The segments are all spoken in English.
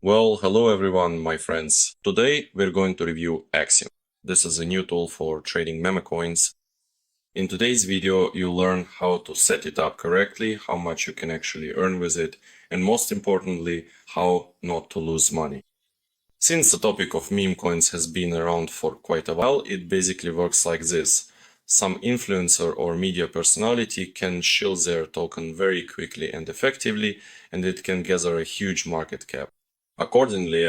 Well, hello everyone, my friends. Today we're going to review Axiom. This is a new tool for trading memecoins. In today's video, you'll learn how to set it up correctly, how much you can actually earn with it, and most importantly, how not to lose money. Since the topic of meme coins has been around for quite a while, it basically works like this. Some influencer or media personality can shill their token very quickly and effectively, and it can gather a huge market cap. Accordingly,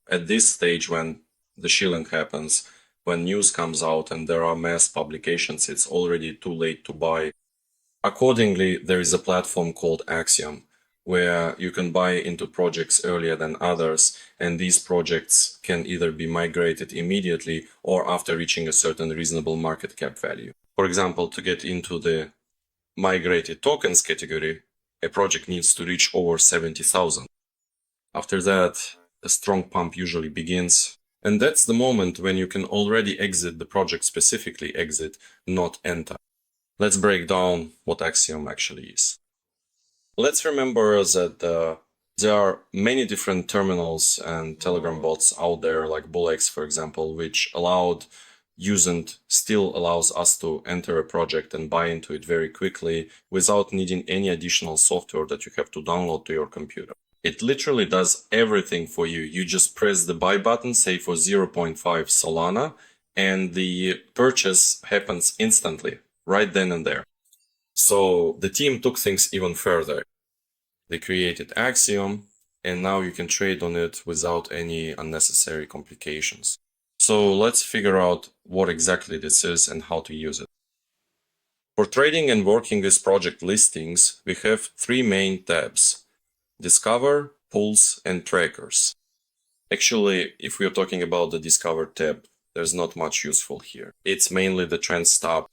at this stage when the shilling happens, when news comes out and there are mass publications, it's already too late to buy. Accordingly, there is a platform called Axiom, where you can buy into projects earlier than others, and these projects can either be migrated immediately or after reaching a certain reasonable market cap value. For example, to get into the migrated tokens category, a project needs to reach over 70,000. After that, a strong pump usually begins, and that's the moment when you can already exit the project, specifically exit, not enter. Let's break down what Axiom actually is. Let's remember that there are many different terminals and Telegram bots out there, like BullX, for example, which still allows us to enter a project and buy into it very quickly without needing any additional software that you have to download to your computer. It literally does everything for you. You just press the buy button, say for 0.5 Solana, and the purchase happens instantly, right then and there. So the team took things even further. They created Axiom, and now you can trade on it without any unnecessary complications. So let's figure out what exactly this is and how to use it. For trading and working with project listings, we have three main tabs: Discover, Pools, and Trackers. Actually, if we are talking about the Discover tab, there's not much useful here. It's mainly the Trends tab.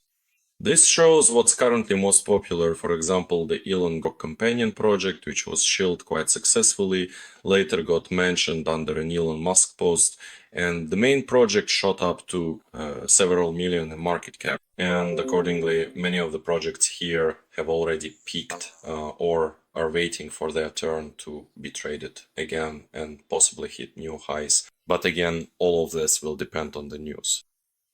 This shows what's currently most popular, for example, the Elon Musk companion project, which was shilled quite successfully, later got mentioned under an Elon Musk post, and the main project shot up to several million in market cap. And accordingly, many of the projects here have already peaked or are waiting for their turn to be traded again and possibly hit new highs. But again, all of this will depend on the news.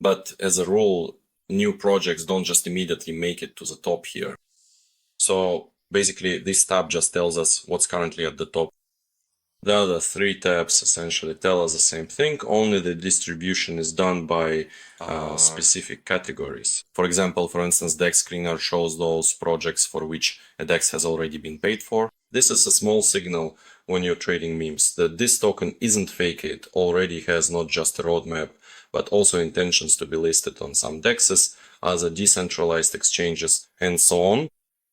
But as a rule, new projects don't just immediately make it to the top here. So basically, this tab just tells us what's currently at the top. The other three tabs essentially tell us the same thing, only the distribution is done by specific categories. For example, for instance, DEX Screener shows those projects for which a DEX has already been paid for. This is a small signal when you're trading memes that this token isn't fake, it already has not just a roadmap, but also intentions to be listed on some DEXs, other decentralized exchanges, and so on.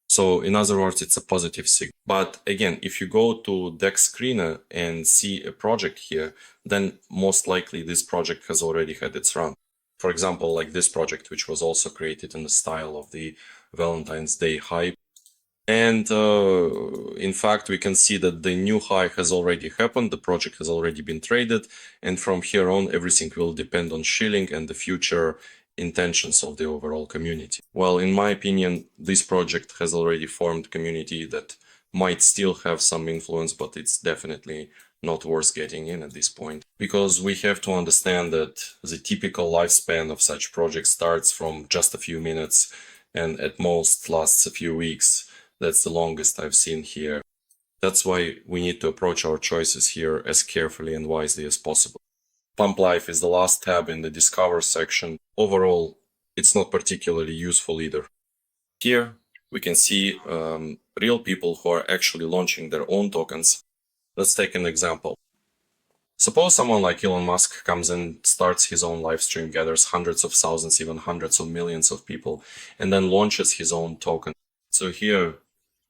So in other words, it's a positive signal. But again, if you go to DEX Screener and see a project here, then most likely this project has already had its run. For example, like this project, which was also created in the style of the Valentine's Day hype. And in fact, we can see that the new high has already happened, the project has already been traded, and from here on, everything will depend on shilling and the future intentions of the overall community. Well, in my opinion, this project has already formed community that might still have some influence, but it's definitely not worth getting in at this point. Because we have to understand that the typical lifespan of such projects starts from just a few minutes and at most lasts a few weeks. That's the longest I've seen here. That's why we need to approach our choices here as carefully and wisely as possible. Pump Life is the last tab in the Discover section. Overall, it's not particularly useful either. Here, we can see real people who are actually launching their own tokens. Let's take an example. Suppose someone like Elon Musk comes and starts his own live stream, gathers hundreds of thousands, even hundreds of millions of people, and then launches his own token. So here,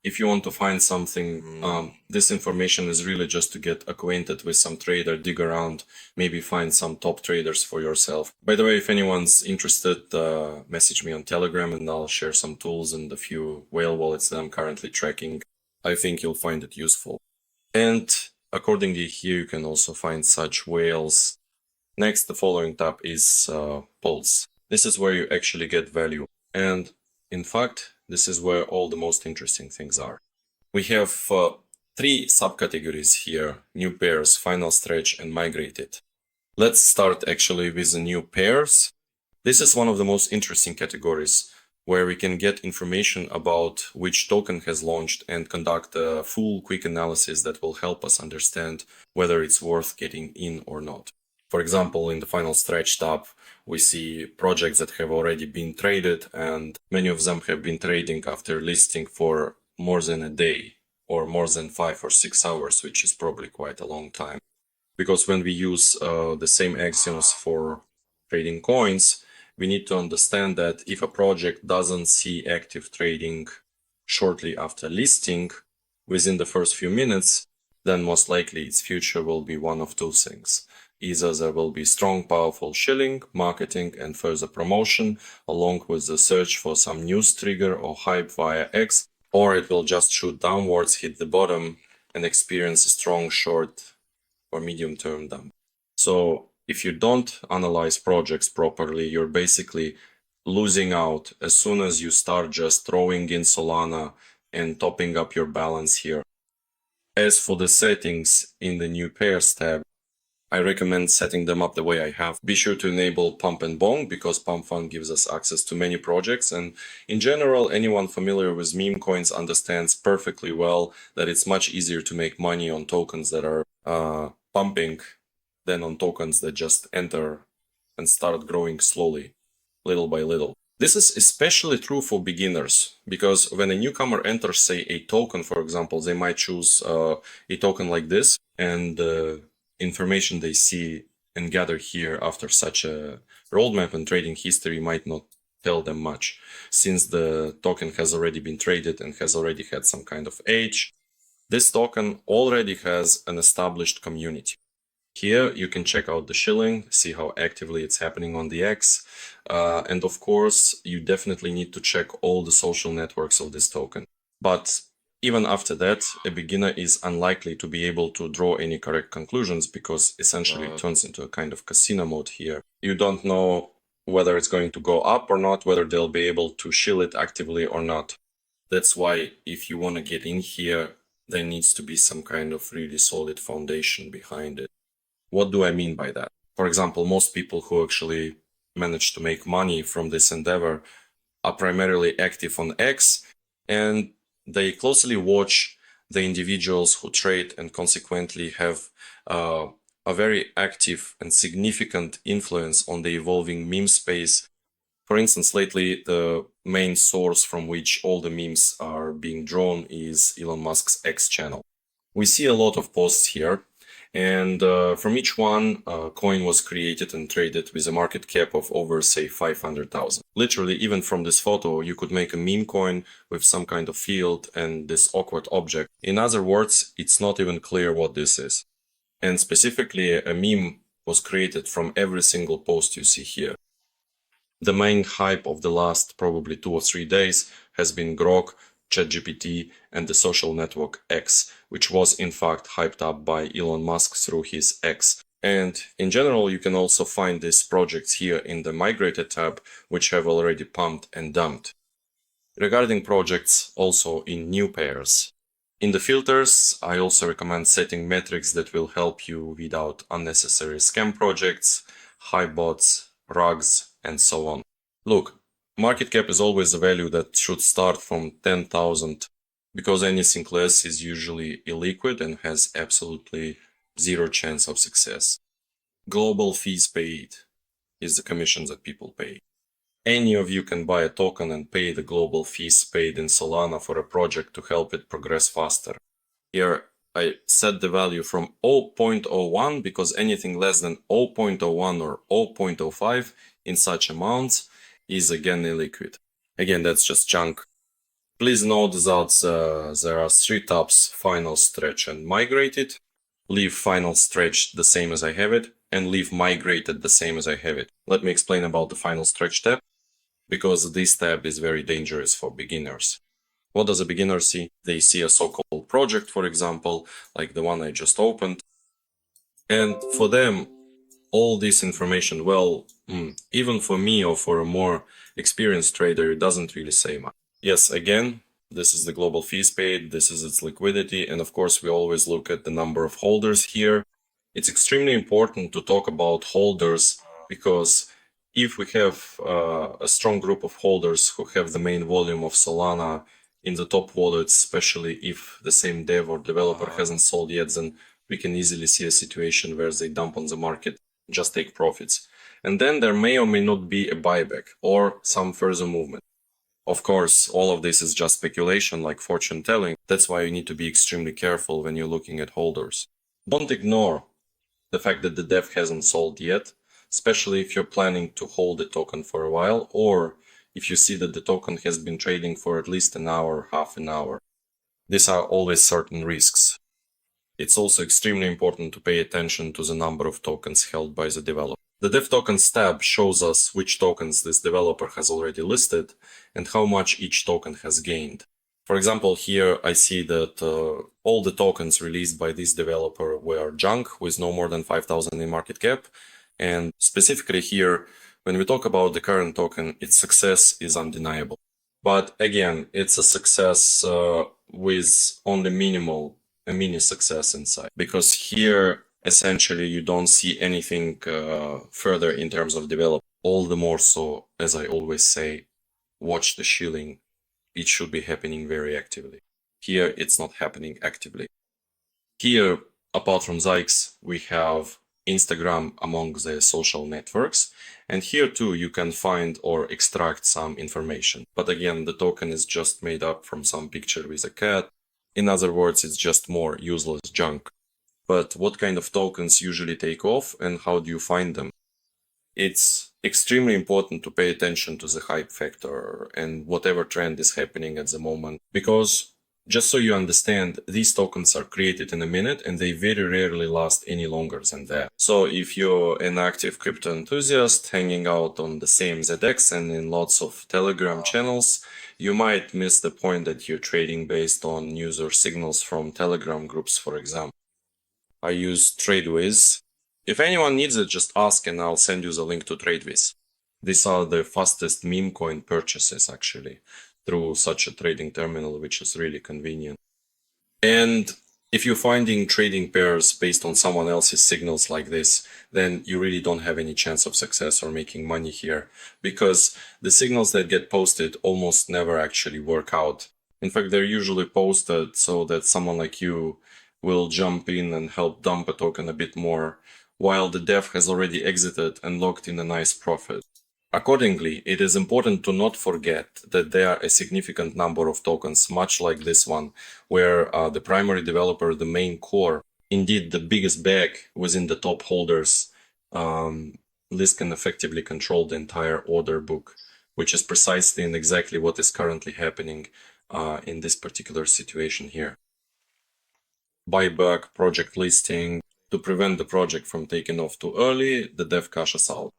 if you want to find something, this information is really just to get acquainted with some trader, dig around, maybe find some top traders for yourself. By the way, if anyone's interested, message me on Telegram and I'll share some tools and a few whale wallets that I'm currently tracking. I think you'll find it useful. And accordingly, here you can also find such whales. Next, the following tab is Pulse. This is where you actually get value. And in fact, this is where all the most interesting things are. We have Three subcategories here: new pairs, final stretch, and migrated. Let's start actually with the new pairs. This is one of the most interesting categories where we can get information about which token has launched and conduct a full quick analysis that will help us understand whether it's worth getting in or not. For example, in the final stretch tab, we see projects that have already been traded, and many of them have been trading after listing for more than a day or more than 5 or 6 hours, which is probably quite a long time. Because when we use the same axioms for trading coins, we need to understand that if a project doesn't see active trading shortly after listing within the first few minutes, then most likely its future will be one of two things. Either there will be strong, powerful shilling, marketing, and further promotion, along with the search for some news trigger or hype via X, or it will just shoot downwards, hit the bottom, and experience a strong short or medium-term dump. So if you don't analyze projects properly, you're basically losing out as soon as you start just throwing in Solana and topping up your balance here. As for the settings in the new pairs tab, I recommend setting them up the way I have. Be sure to enable Pump and Bong because Pump Fund gives us access to many projects, and in general, anyone familiar with meme coins understands perfectly well that it's much easier to make money on tokens that are pumping than on tokens that just enter and start growing slowly, little by little. This is especially true for beginners, because when a newcomer enters, say, a token, for example, they might choose a token like this, and information they see and gather here after such a roadmap and trading history might not tell them much, since the token has already been traded and has already had some kind of age. This token already has an established community. Here you can check out the shilling, see how actively it's happening on the X, and of course you definitely need to check all the social networks of this token. But even after that, a beginner is unlikely to be able to draw any correct conclusions because essentially it turns into a kind of casino mode here. You don't know whether it's going to go up or not, whether they'll be able to shill it actively or not. That's why if you want to get in here, there needs to be some kind of really solid foundation behind it. What do I mean by that? For example, most people who actually manage to make money from this endeavor are primarily active on X, and they closely watch the individuals who trade and consequently have a very active and significant influence on the evolving meme space. For instance, lately, the main source from which all the memes are being drawn is Elon Musk's X channel. We see a lot of posts here, and from each one, a coin was created and traded with a market cap of over, say, 500,000. Literally, even from this photo, you could make a meme coin with some kind of field and this awkward object. In other words, it's not even clear what this is. And specifically, a meme was created from every single post you see here. The main hype of the last probably 2 or 3 days has been Grok, ChatGPT, and the social network X, which was in fact hyped up by Elon Musk through his X. And in general, you can also find these projects here in the migrated tab, which have already pumped and dumped. Regarding projects also in new pairs. In the filters, I also recommend setting metrics that will help you weed out unnecessary scam projects, hype bots, rugs, and so on. Look, market cap is always a value that should start from 10,000 because anything less is usually illiquid and has absolutely zero chance of success. Global fees paid is the commissions that people pay. Any of you can buy a token and pay the global fees paid in Solana for a project to help it progress faster. Here I set the value from 0.01 because anything less than 0.01 or 0.05 in such amounts is again illiquid. Again, that's just junk. Please note that there are 3 tabs: final stretch and migrated. Leave final stretch the same as I have it and leave migrated the same as I have it. Let me explain about the final stretch tab, because this tab is very dangerous for beginners. What does a beginner see? They see a so-called project, for example, like the one I just opened. And for them, all this information, well, even for me or for a more experienced trader, it doesn't really say much. Yes, again, This is the global fees paid. This is its liquidity. And of course, we always look at the number of holders here. It's extremely important to talk about holders because if we have a strong group of holders who have the main volume of Solana in the top wallets, especially if the same dev or developer hasn't sold yet, then we can easily see a situation where they dump on the market, just take profits. And then there may or may not be a buyback or some further movement. Of course, all of this is just speculation, like fortune telling. That's why you need to be extremely careful when you're looking at holders. Don't ignore the fact that the dev hasn't sold yet, especially if you're planning to hold the token for a while, or if you see that the token has been trading for at least an hour, half an hour. These are always certain risks. It's also extremely important to pay attention to the number of tokens held by the developer. The Dev Tokens tab shows us which tokens this developer has already listed and how much each token has gained. For example, here I see that all the tokens released by this developer were junk with no more than 5,000 in market cap. And specifically here, when we talk about the current token, its success is undeniable. But again, it's a success with only a mini success inside, because here essentially you don't see anything further in terms of development. All the more so, as I always say, watch the shilling. It should be happening very actively. Here it's not happening actively. Here, apart from Zyx, we have Instagram among the social networks. And here too, you can find or extract some information. But again, the token is just made up from some picture with a cat. In other words, it's just more useless junk. But what kind of tokens usually take off and how do you find them? It's extremely important to pay attention to the hype factor and whatever trend is happening at the moment. Because, just so you understand, these tokens are created in a minute and they very rarely last any longer than that. So if you're an active crypto enthusiast hanging out on the same ZX and in lots of Telegram channels, you might miss the point that you're trading based on news or signals from Telegram groups, for example. I use TradeWiz. If anyone needs it, just ask and I'll send you the link to TradeWiz. These are the fastest Memecoin purchases, actually, through such a trading terminal, which is really convenient. And if you're finding trading pairs based on someone else's signals like this, then you really don't have any chance of success or making money here, because the signals that get posted almost never actually work out. In fact, they're usually posted so that someone like you will jump in and help dump a token a bit more, while the dev has already exited and locked in a nice profit. Accordingly, it is important to not forget that there are a significant number of tokens, much like this one, where the primary developer, the main core, indeed the biggest bag within the top holders, this can effectively control the entire order book, which is precisely and exactly what is currently happening in this particular situation here. Buyback, project listing. To prevent the project from taking off too early, the dev cashes out.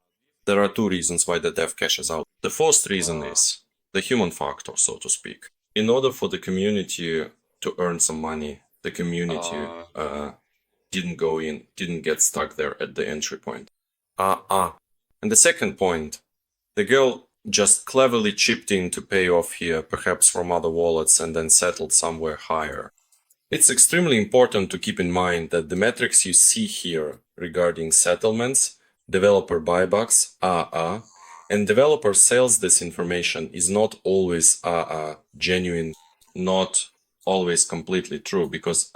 There are two reasons why the dev cashes out. The first reason is the human factor, so to speak. In order for the community to earn some money, the community didn't get stuck there at the entry point. And the second point, the girl just cleverly chipped in to pay off here, perhaps from other wallets, and then settled somewhere higher. It's extremely important to keep in mind that the metrics you see here regarding settlements, developer buybacks, and developer sales disinformation is not always genuine, not always completely true, because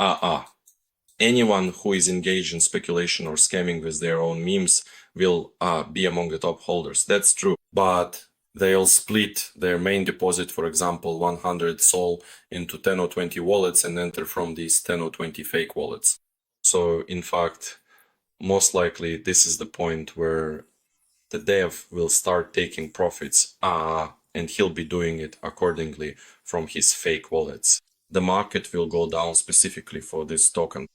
anyone who is engaged in speculation or scamming with their own memes will be among the top holders. That's true, but they'll split their main deposit, for example, 100 SOL into 10 or 20 wallets and enter from these 10 or 20 fake wallets. So in fact, most likely this is the point where the dev will start taking profits, and he'll be doing it accordingly from his fake wallets. The market will go down specifically for this token.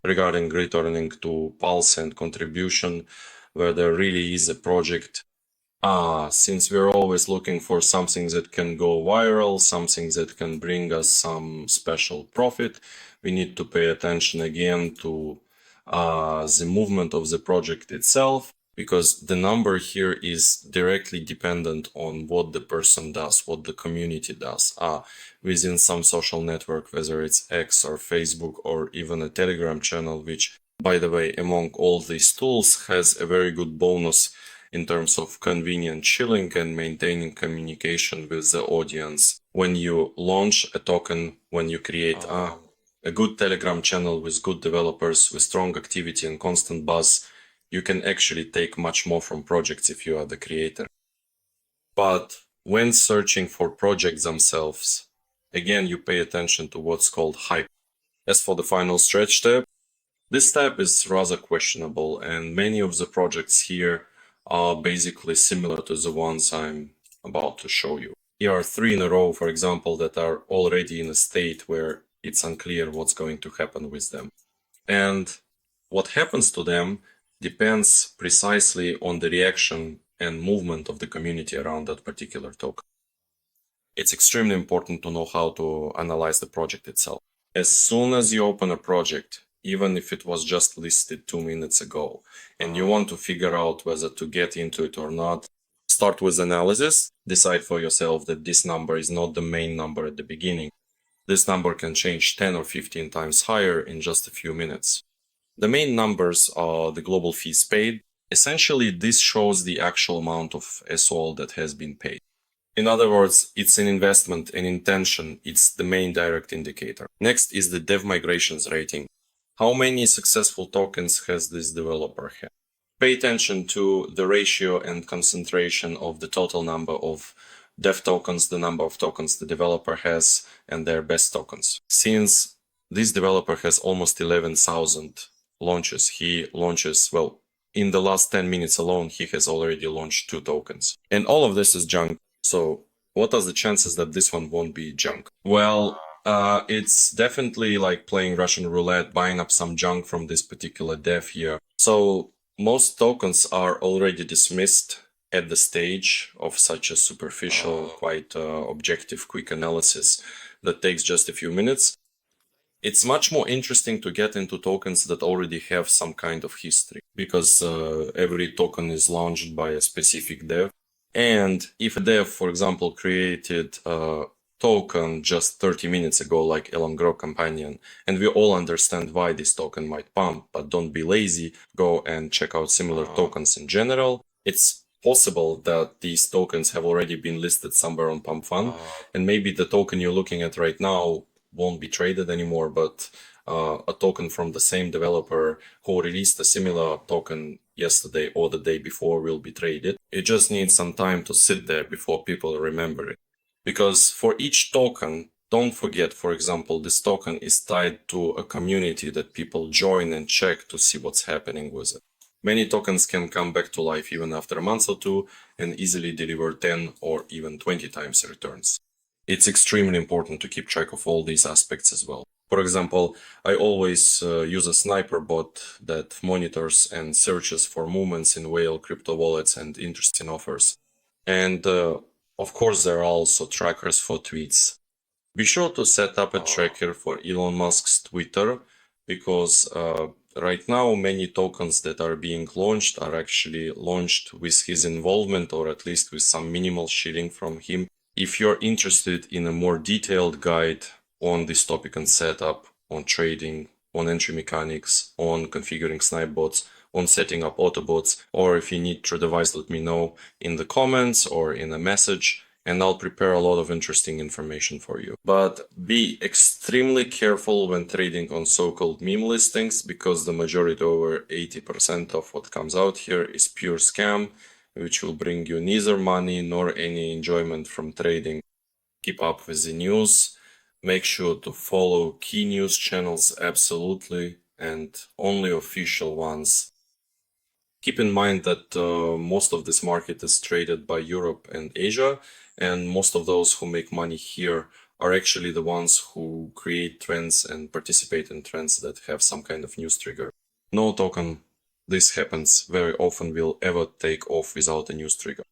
Regarding returning to Pulse and contribution, where there really is a project, since we're always looking for something that can go viral, something that can bring us some special profit, we need to pay attention again to the movement of the project itself. because the number here is directly dependent on what the person does, what the community does within some social network, whether it's X or Facebook or even a Telegram channel, which, by the way, among all these tools has a very good bonus in terms of convenient chilling and maintaining communication with the audience. When you launch a token, when you create a good Telegram channel with good developers, with strong activity and constant buzz, you can actually take much more from projects if you are the creator. But when searching for projects themselves, again, you pay attention to what's called hype. As for the final stretch tab, this tab is rather questionable, and many of the projects here are basically similar to the ones I'm about to show you. Here are 3 in a row, for example, that are already in a state where it's unclear what's going to happen with them. And what happens to them depends precisely on the reaction and movement of the community around that particular token. It's extremely important to know how to analyze the project itself. As soon as you open a project, even if it was just listed 2 minutes ago, and you want to figure out whether to get into it or not, start with analysis, decide for yourself that this number is not the main number at the beginning. This number can change 10 or 15 times higher in just a few minutes. The main numbers are the global fees paid. Essentially, this shows the actual amount of SOL that has been paid. In other words, it's an investment, an intention. It's the main direct indicator. Next is the dev migrations rating. How many successful tokens has this developer had? Pay attention to the ratio and concentration of the total number of dev tokens, the number of tokens the developer has, and their best tokens. Since this developer has almost 11,000 launches, he launches, well, in the last 10 minutes alone, he has already launched 2 tokens. And all of this is junk. So what are the chances that this one won't be junk? Well, it's definitely like playing Russian roulette, buying up some junk from this particular dev here. So most tokens are already dismissed at the stage of such a superficial, quite objective, quick analysis that takes just a few minutes. It's much more interesting to get into tokens that already have some kind of history, because every token is launched by a specific dev. And if a dev, for example, created a token just 30 minutes ago, like Elon Grow Companion, and we all understand why this token might pump, but don't be lazy, go and check out similar tokens in general. It's possible that these tokens have already been listed somewhere on Pump Fund, and maybe the token you're looking at right now won't be traded anymore, but a token from the same developer who released a similar token yesterday or the day before will be traded. It just needs some time to sit there before people remember it. Because for each token, don't forget, for example, this token is tied to a community that people join and check to see what's happening with it. Many tokens can come back to life even after a month or two and easily deliver 10 or even 20 times returns. It's extremely important to keep track of all these aspects as well. For example, I always use a sniper bot that monitors and searches for movements in whale crypto wallets and interesting offers. And of course, there are also trackers for tweets. Be sure to set up a tracker for Elon Musk's Twitter, because right now many tokens that are being launched are actually launched with his involvement, or at least with some minimal shilling from him. If you're interested in a more detailed guide on this topic and setup, on trading, on entry mechanics, on configuring snipe bots, on setting up autobots, or if you need trade advice, let me know in the comments or in a message, and I'll prepare a lot of interesting information for you. But be extremely careful when trading on so-called meme listings, because the majority, over 80% of what comes out here, is pure scam, which will bring you neither money nor any enjoyment from trading. Keep up with the news. Make sure to follow key news channels absolutely, and only official ones. Keep in mind that most of this market is traded by Europe and Asia, and most of those who make money here are actually the ones who create trends and participate in trends that have some kind of news trigger. No token, this happens very often, will ever take off without a news trigger.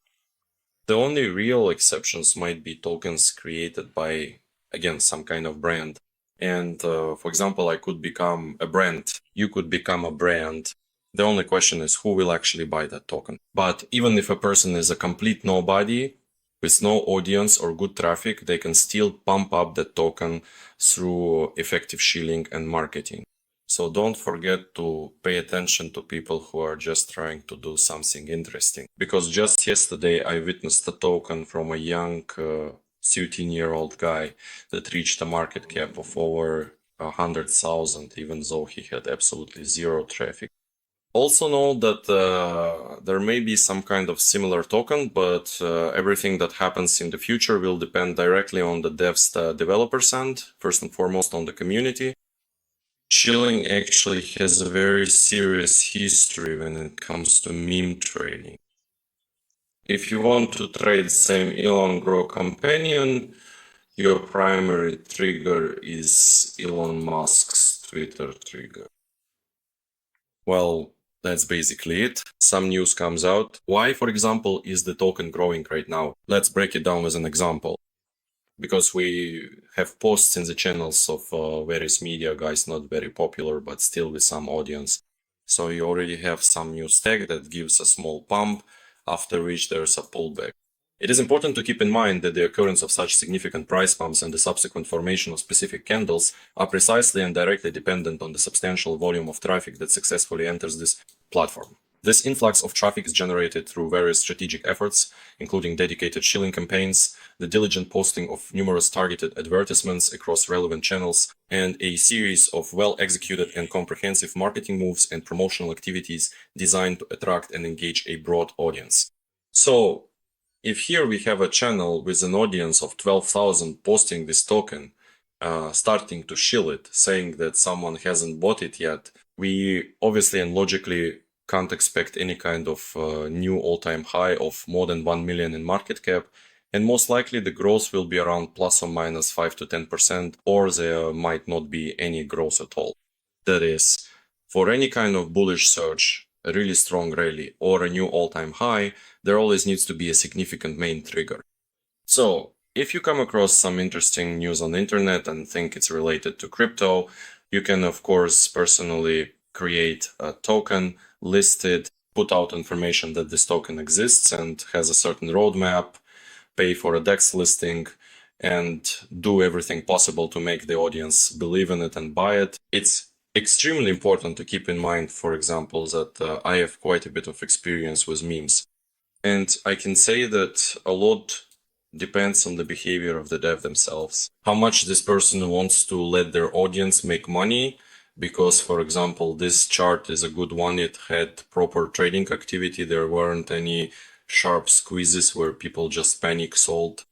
The only real exceptions might be tokens created by, again, some kind of brand. And for example, I could become a brand. You could become a brand The only question is who will actually buy that token. But even if a person is a complete nobody with no audience or good traffic, they can still pump up that token through effective shilling and marketing. So don't forget to pay attention to people who are just trying to do something interesting. Because just yesterday I witnessed a token from a young 13-year-old guy that reached a market cap of over 100,000, even though he had absolutely zero traffic. Also know that there may be some kind of similar token, but everything that happens in the future will depend directly on the devs, developers end, first and foremost on the community. Shilling actually has a very serious history when it comes to meme trading. If you want to trade same Elon Grow companion, your primary trigger is Elon Musk's Twitter trigger. Well, that's basically it. Some news comes out. Why, for example, is the token growing right now? Let's break it down with an example. Because we have posts in the channels of various media guys, not very popular, but still with some audience. So you already have some new stack that gives a small pump, after which there's a pullback. It is important to keep in mind that the occurrence of such significant price pumps and the subsequent formation of specific candles are precisely and directly dependent on the substantial volume of traffic that successfully enters this platform. This influx of traffic is generated through various strategic efforts, including dedicated shilling campaigns, the diligent posting of numerous targeted advertisements across relevant channels, and a series of well-executed and comprehensive marketing moves and promotional activities designed to attract and engage a broad audience. So, if here we have a channel with an audience of 12,000 posting this token, starting to shill it, saying that someone hasn't bought it yet, we obviously and logically can't expect any kind of new all-time high of more than 1 million in market cap, and most likely the growth will be around plus or minus 5 to 10%, or there might not be any growth at all. That is, for any kind of bullish surge, a really strong rally, or a new all-time high, there always needs to be a significant main trigger. So, if you come across some interesting news on the internet and think it's related to crypto, you can of course personally create a token, list it, put out information that this token exists and has a certain roadmap, pay for a DEX listing, and do everything possible to make the audience believe in it and buy it. It's extremely important to keep in mind, for example, that I have quite a bit of experience with memes. And I can say that a lot depends on the behavior of the dev themselves. How much this person wants to let their audience make money, because, for example, this chart is a good one. It had proper trading activity. There weren't any sharp squeezes where people just panic sold.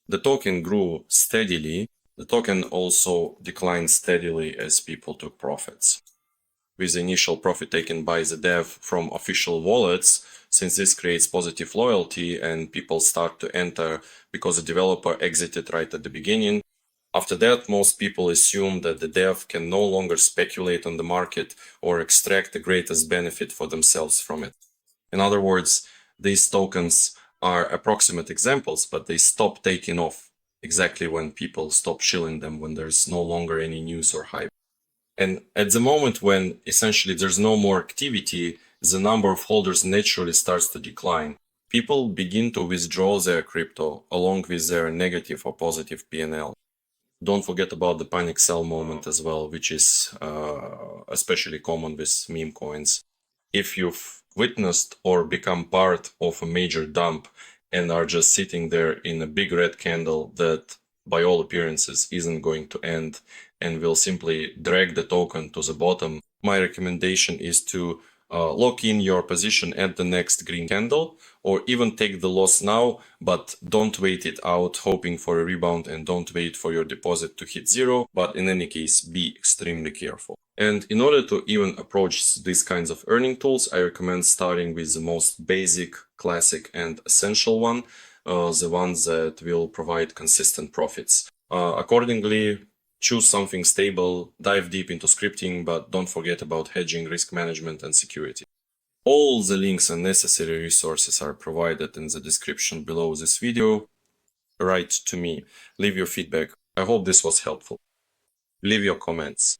The token grew steadily. The token also declined steadily as people took profits. With the initial profit taken by the dev from official wallets, since this creates positive loyalty and people start to enter because the developer exited right at the beginning. After that, most people assume that the dev can no longer speculate on the market or extract the greatest benefit for themselves from it. In other words, these tokens are approximate examples, but they stop taking off exactly when people stop shilling them, when there's no longer any news or hype. And at the moment when essentially there's no more activity, the number of holders naturally starts to decline. People begin to withdraw their crypto along with their negative or positive P&L. Don't forget about the panic sell moment as well, which is especially common with meme coins. If you've witnessed or become part of a major dump and are just sitting there in a big red candle that by all appearances isn't going to end and will simply drag the token to the bottom, my recommendation is to lock in your position at the next green candle, or even take the loss now, but don't wait it out hoping for a rebound, and don't wait for your deposit to hit zero, but in any case be extremely careful. And in order to even approach these kinds of earning tools, I recommend starting with the most basic, classic and essential one, the ones that will provide consistent profits. Accordingly, choose something stable, dive deep into scripting, but don't forget about hedging, risk management, and security. All the links and necessary resources are provided in the description below this video. Write to me, leave your feedback. I hope this was helpful. Leave your comments.